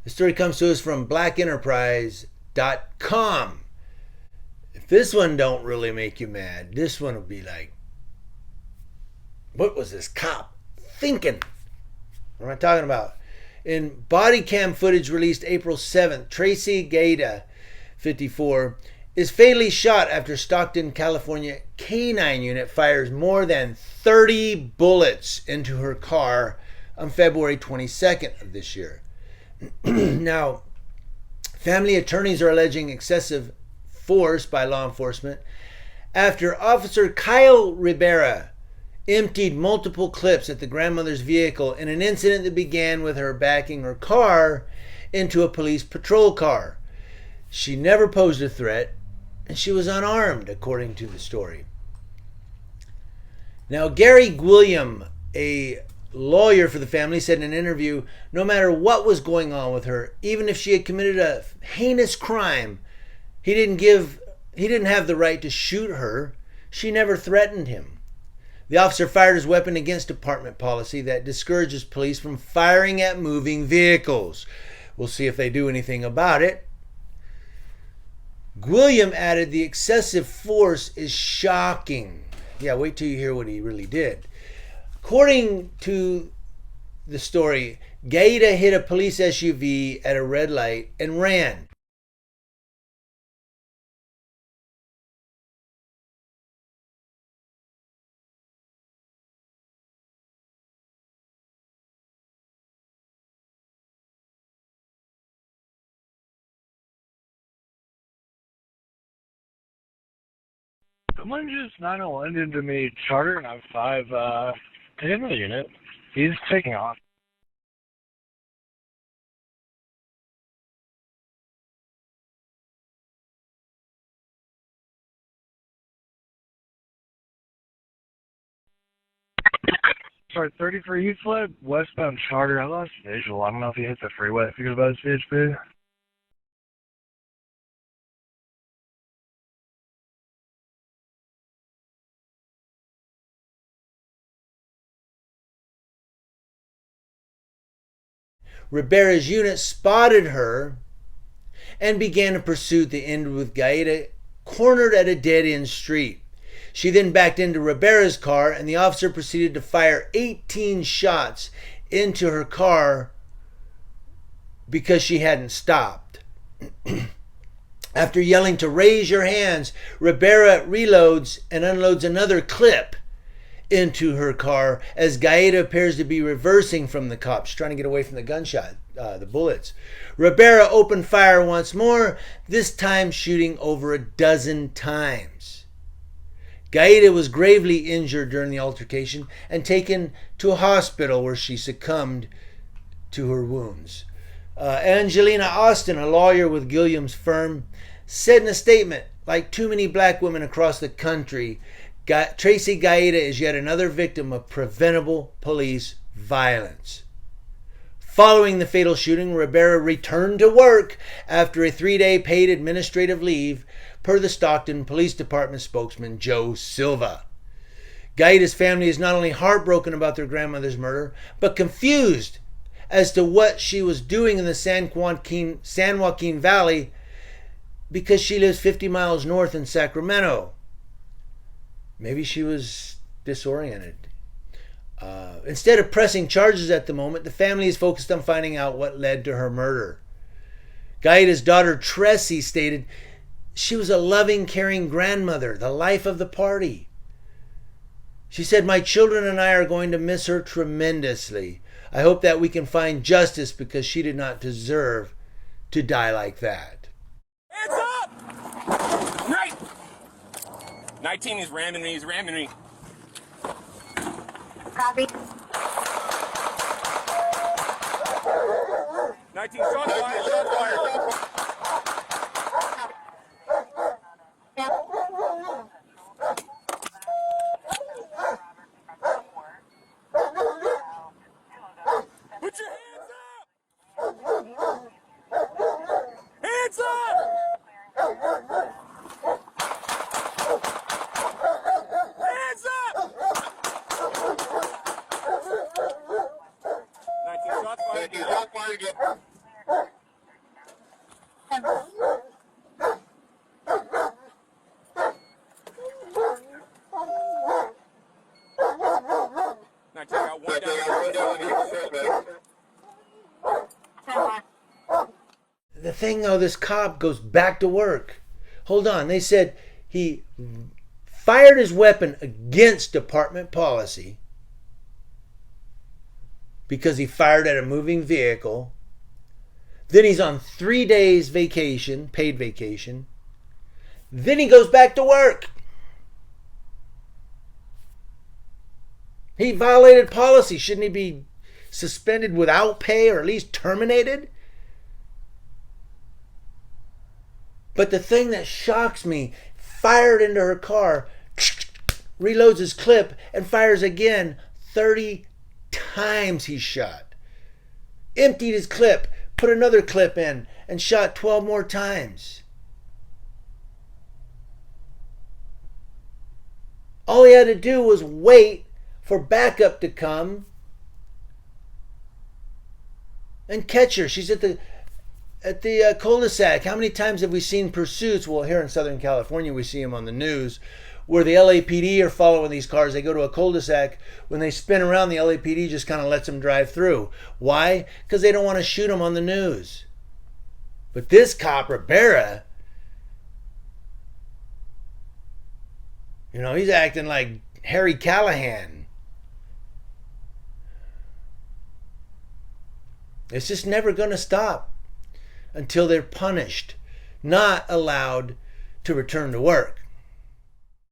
The story comes to us from blackenterprise.com. If this one don't really make you mad, this one will be like, what was this cop thinking? What am I talking about? In body cam footage released April 7th, Tracy Gaida, 54, is fatally shot after Stockton, California K-9 unit fires more than 30 bullets into her car on February 22nd of this year. Now, family attorneys are alleging excessive force by law enforcement after Officer Kyle Rivera emptied multiple clips at the grandmother's vehicle in an incident that began with her backing her car into a police patrol car. She never posed a threat, and she was unarmed, according to the story. Now, Gary Gwilliam, a lawyer for the family, said in an interview, no matter what was going on with her, even if she had committed a heinous crime, he didn't have the right to shoot her. She never threatened him. The officer fired his weapon against department policy that discourages police from firing at moving vehicles. We'll see if they do anything about it. Gwilliam added, the excessive force is shocking. Yeah, wait till you hear what he really did. According to the story, Gaida hit a police SUV at a red light and ran. Someone just 901 into me, charter, and I'm 5, in the unit. He's taking off. Sorry, 33 East Fled, westbound charter. I lost visual. I don't know if he hit the freeway if he goes by the CHP. Rivera's unit spotted her and began a pursuit that ended with Gaida cornered at a dead-end street. She then backed into Rivera's car, and the officer proceeded to fire 18 shots into her car because she hadn't stopped. After yelling to raise your hands, Rivera reloads and unloads another clip into her car as Gaida appears to be reversing from the cops, trying to get away from the gunshot, the bullets. Rivera opened fire once more, this time shooting over a dozen times. Gaida was gravely injured during the altercation and taken to a hospital where she succumbed to her wounds. Angelina Austin, a lawyer with Gilliam's firm, said in a statement, like too many black women across the country, Tracy Gaida is yet another victim of preventable police violence. Following the fatal shooting, Rivera returned to work after a 3-day paid administrative leave, per the Stockton Police Department spokesman Joe Silva. Gaida's family is not only heartbroken about their grandmother's murder, but confused as to what she was doing in the San Joaquin Valley because she lives 50 miles north in Sacramento. Maybe she was disoriented. Instead of pressing charges at the moment, the family is focused on finding out what led to her murder. Gaida's daughter, Tracy, stated, she was a loving, caring grandmother, the life of the party. She said, my children and I are going to miss her tremendously. I hope that we can find justice because she did not deserve to die like that. Hands up! 19 is ramming me, Copy. 19 shots fired. Put your hands up! Hands up! Hands up! 19 shots fired. got one down. The thing though, this cop goes back to work. Hold on. They said he fired his weapon against department policy because he fired at a moving vehicle. Then he's on 3 days vacation, paid vacation. Then he goes back to work. He violated policy. Shouldn't he be suspended without pay or at least terminated? But the thing that shocks me, fired into her car, reloads his clip, and fires again. 30 times he shot. Emptied his clip, put another clip in, and shot 12 more times. All he had to do was wait for backup to come and catch her. She's at the cul-de-sac. How many times have we seen pursuits? Well, here in Southern California, we see them on the news where the LAPD are following these cars. They go to a cul-de-sac. When they spin around, the LAPD just kind of lets them drive through. Why? Because they don't want to shoot them on the news. But this cop, Rivera, he's acting like Harry Callahan. It's just never going to stop until they're punished, not allowed to return to work.